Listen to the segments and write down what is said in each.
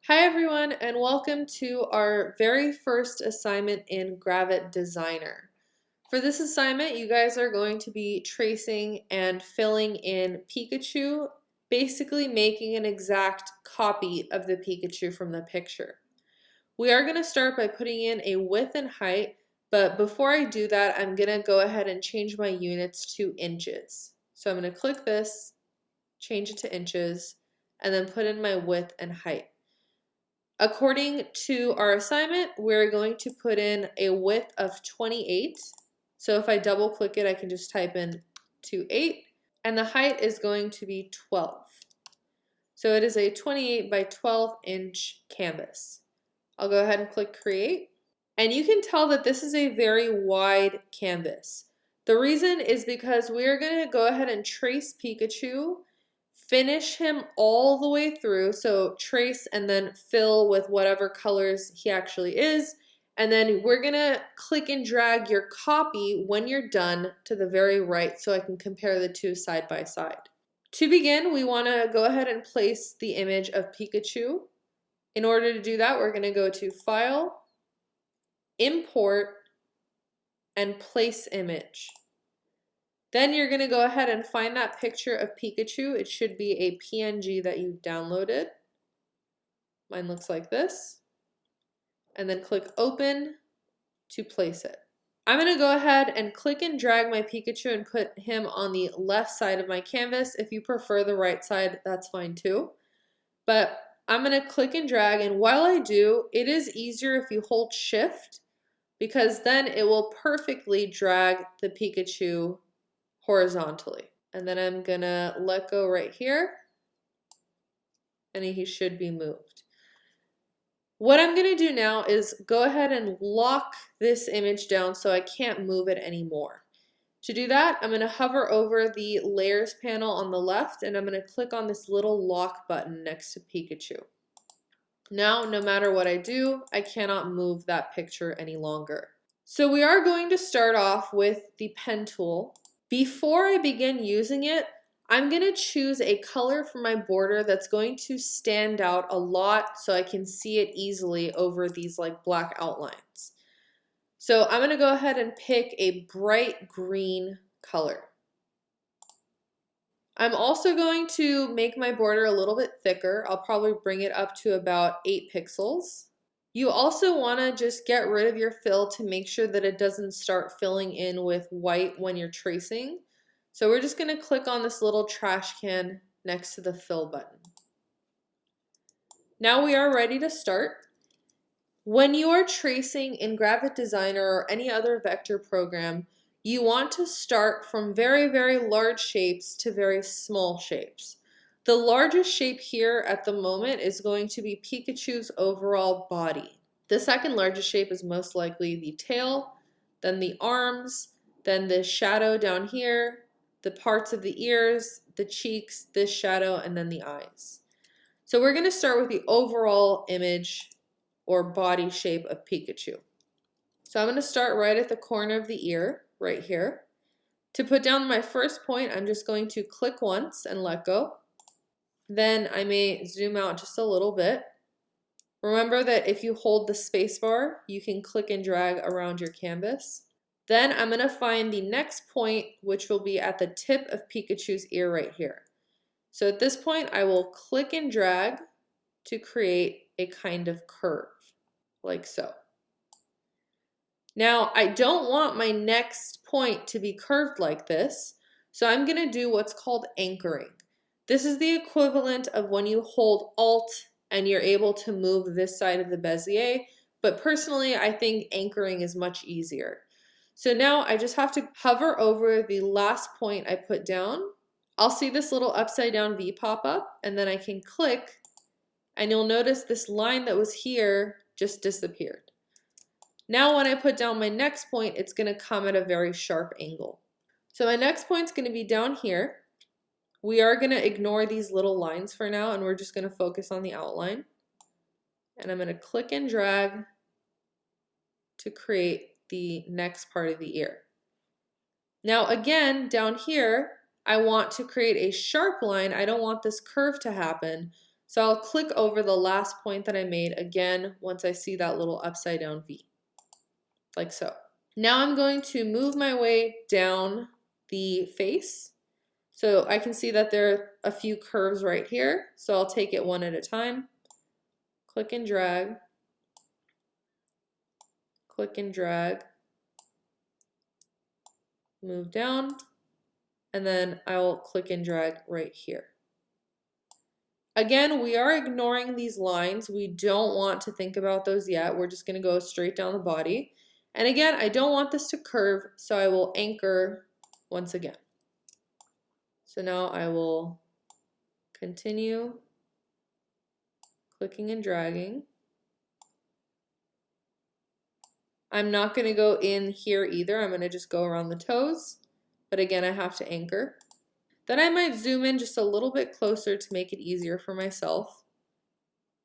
Hi everyone, and welcome to our very first assignment in Gravit Designer. For this assignment, you guys are going to be tracing and filling in Pikachu, basically making an exact copy of the Pikachu from the picture. We are going to start by putting in a width and height, but before I do that, I'm going to go ahead and change my units to inches. So I'm going to click this, change it to inches, and then put in my width and height. According to our assignment, we're going to put in a width of 28. So if I double click it, I can just type in 28, and the height is going to be 12. So it is a 28 by 12 inch canvas. I'll go ahead and click create. And you can tell that this is a very wide canvas. The reason is because we're going to go ahead and trace Pikachu, finish him all the way through, so trace and then fill with whatever colors he actually is, and then we're gonna click and drag your copy when you're done to the very right so I can compare the two side by side. To begin, we want to go ahead and place the image of Pikachu. In order to do that, we're going to go to File, Import, and Place Image. Then you're going to go ahead and find that picture of Pikachu. It should be a PNG that you downloaded. Mine looks like this. And then click Open to place it. I'm going to go ahead and click and drag my Pikachu and put him on the left side of my canvas. If you prefer the right side, that's fine too. But I'm going to click and drag, and while I do, it is easier if you hold Shift, because then it will perfectly drag the Pikachu horizontally. And then I'm gonna let go right here, and he should be moved. What I'm gonna do now is go ahead and lock this image down so I can't move it anymore. To do that, I'm gonna hover over the layers panel on the left, and I'm gonna click on this little lock button next to Pikachu. Now, no matter what I do, I cannot move that picture any longer. So we are going to start off with the pen tool. Before I begin using it, I'm going to choose a color for my border that's going to stand out a lot so I can see it easily over these like black outlines. So I'm going to go ahead and pick a bright green color. I'm also going to make my border a little bit thicker. I'll probably bring it up to about 8 pixels. You also want to just get rid of your fill to make sure that it doesn't start filling in with white when you're tracing. So we're just going to click on this little trash can next to the fill button. Now we are ready to start. When you are tracing in Gravit Designer or any other vector program, you want to start from very, very large shapes to very small shapes. The largest shape here at the moment is going to be Pikachu's overall body. The second largest shape is most likely the tail, then the arms, then the shadow down here, the parts of the ears, the cheeks, this shadow, and then the eyes. So we're going to start with the overall image or body shape of Pikachu. So I'm going to start right at the corner of the ear, right here. To put down my first point, I'm just going to click once and let go. Then I may zoom out just a little bit. Remember that if you hold the spacebar, you can click and drag around your canvas. Then I'm going to find the next point, which will be at the tip of Pikachu's ear right here. So at this point, I will click and drag to create a kind of curve, like so. Now, I don't want my next point to be curved like this, so I'm going to do what's called anchoring. This is the equivalent of when you hold Alt and you're able to move this side of the Bezier, but personally, I think anchoring is much easier. So now I just have to hover over the last point I put down. I'll see this little upside down V pop up, and then I can click, and you'll notice this line that was here just disappeared. Now when I put down my next point, it's going to come at a very sharp angle. So my next point is going to be down here. We are going to ignore these little lines for now, and we're just going to focus on the outline. And I'm going to click and drag to create the next part of the ear. Now again, down here, I want to create a sharp line. I don't want this curve to happen. So I'll click over the last point that I made again once I see that little upside down V, like so. Now I'm going to move my way down the face. So I can see that there are a few curves right here. So I'll take it one at a time. Click and drag. Click and drag. Move down. And then I'll click and drag right here. Again, we are ignoring these lines. We don't want to think about those yet. We're just going to go straight down the body. And again, I don't want this to curve, so I will anchor once again. So now I will continue clicking and dragging. I'm not going to go in here either. I'm going to just go around the toes. But again, I have to anchor. Then I might zoom in just a little bit closer to make it easier for myself.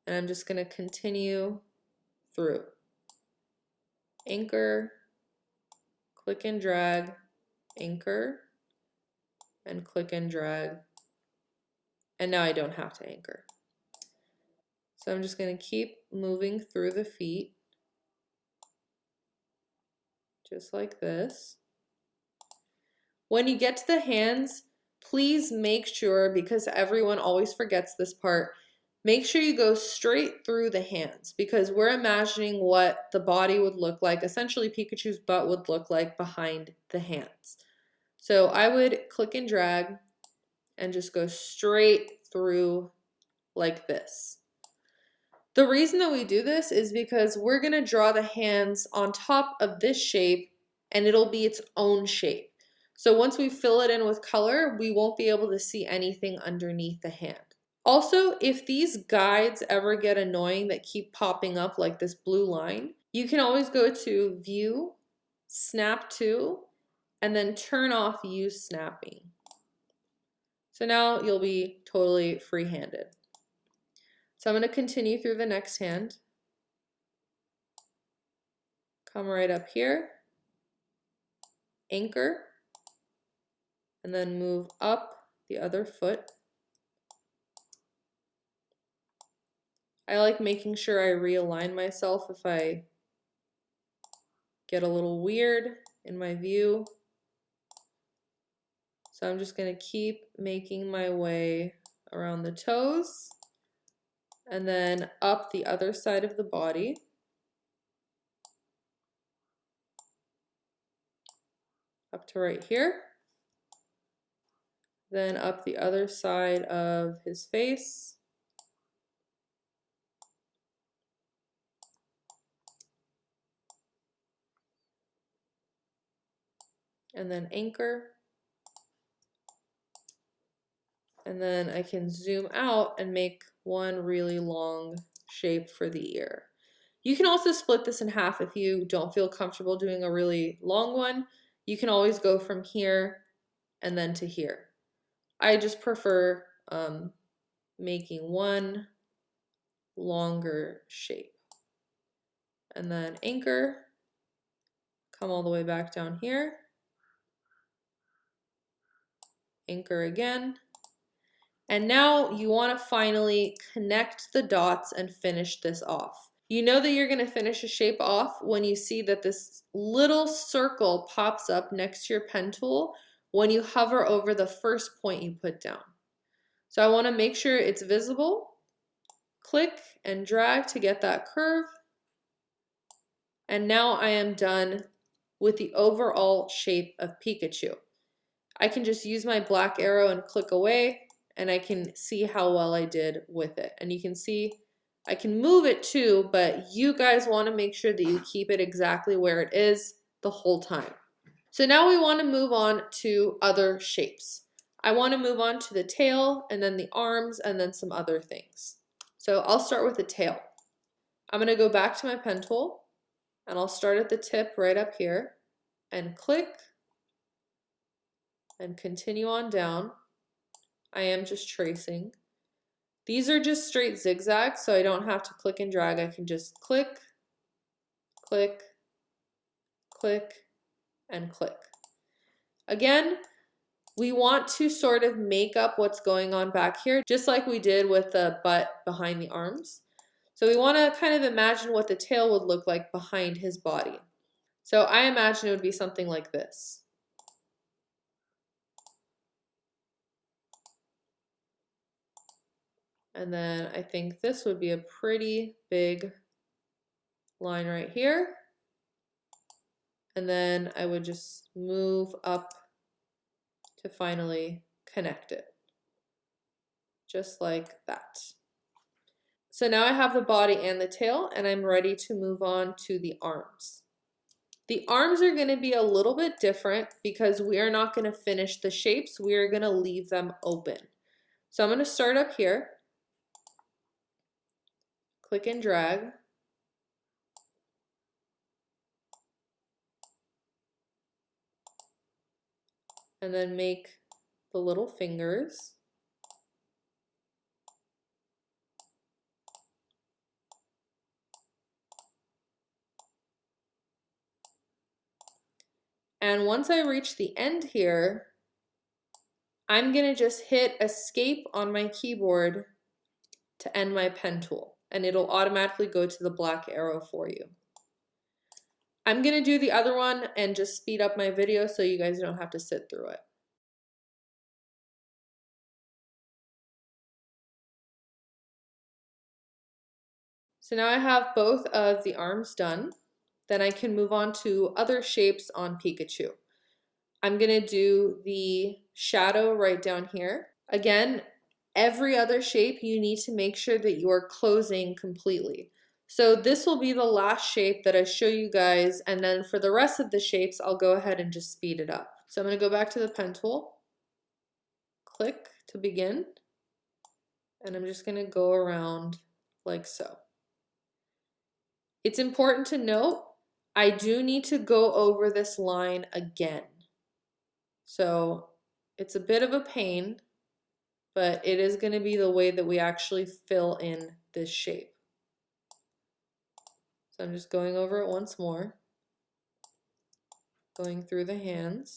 And I'm just going to continue through. Anchor, click and drag, anchor, and click and drag. And now I don't have to anchor. So I'm just going to keep moving through the feet, just like this. When you get to the hands, please make sure, because everyone always forgets this part, make sure you go straight through the hands, because we're imagining what the body would look like, essentially Pikachu's butt would look like behind the hands. So I would click and drag and just go straight through like this. The reason that we do this is because we're going to draw the hands on top of this shape and it'll be its own shape. So once we fill it in with color, we won't be able to see anything underneath the hand. Also, if these guides ever get annoying that keep popping up like this blue line, you can always go to View, Snap To, and then turn off Use Snapping. So now you'll be totally free-handed. So I'm going to continue through the next hand. Come right up here, anchor, and then move up the other foot. I like making sure I realign myself if I get a little weird in my view. So I'm just going to keep making my way around the toes and then up the other side of the body. Up to right here. Then up the other side of his face. And then anchor. And then I can zoom out and make one really long shape for the ear. You can also split this in half if you don't feel comfortable doing a really long one. You can always go from here and then to here. I just prefer making one longer shape. And then anchor, come all the way back down here. Anchor again. And now you want to finally connect the dots and finish this off. You know that you're going to finish a shape off when you see that this little circle pops up next to your pen tool when you hover over the first point you put down. So I want to make sure it's visible. Click and drag to get that curve. And now I am done with the overall shape of Pikachu. I can just use my black arrow and click away, and I can see how well I did with it. And you can see I can move it too, but you guys want to make sure that you keep it exactly where it is the whole time. So now we want to move on to other shapes. I want to move on to the tail and then the arms and then some other things. So I'll start with the tail. I'm going to go back to my pen tool and I'll start at the tip right up here and click and continue on down. I am just tracing. These are just straight zigzags, so I don't have to click and drag. I can just click, click, click, and click. Again, We want to sort of make up what's going on back here, just like we did with the butt behind the arms. So we want to kind of imagine what the tail would look like behind his body. So I imagine it would be something like this. And then I think this would be a pretty big line right here. And then I would just move up to finally connect it. Just like that. So now I have the body and the tail, and I'm ready to move on to the arms. The arms are going to be a little bit different because we are not going to finish the shapes. We are going to leave them open. So I'm going to start up here, click and drag, and then make the little fingers. And once I reach the end here, I'm going to just hit escape on my keyboard to end my pen tool, and it'll automatically go to the black arrow for you. I'm going to do the other one and just speed up my video so you guys don't have to sit through it. So now I have both of the arms done. Then I can move on to other shapes on Pikachu. I'm going to do the shadow right down here. Again, every other shape you need to make sure that you are closing completely. So this will be the last shape that I show you guys, and then for the rest of the shapes I'll go ahead and just speed it up. So I'm going to go back to the pen tool, click to begin, and I'm just going to go around like so. It's important to note, I do need to go over this line again. So it's a bit of a pain, but it is going to be the way that we actually fill in this shape. So I'm just going over it once more, going through the hands.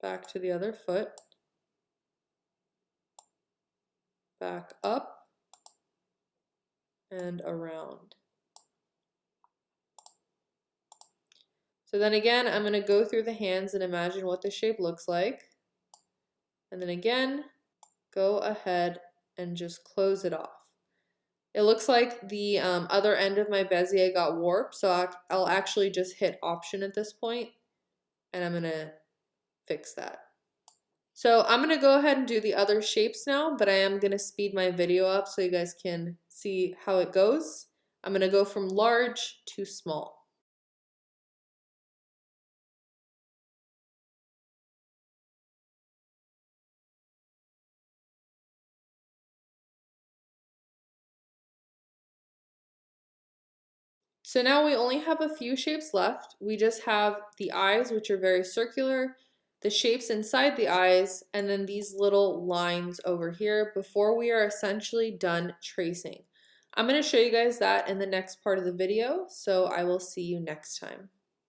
Back to the other foot. Back up and around. So then again, I'm going to go through the hands and imagine what the shape looks like. And then again, go ahead and just close it off. It looks like the other end of my bezier got warped, so I'll actually just hit Option at this point, and I'm going to fix that. So I'm going to go ahead and do the other shapes now, but I am going to speed my video up so you guys can see how it goes. I'm going to go from large to small. So now we only have a few shapes left. We just have the eyes, which are very circular, the shapes inside the eyes, and then these little lines over here before we are essentially done tracing. I'm going to show you guys that in the next part of the video, so I will see you next time.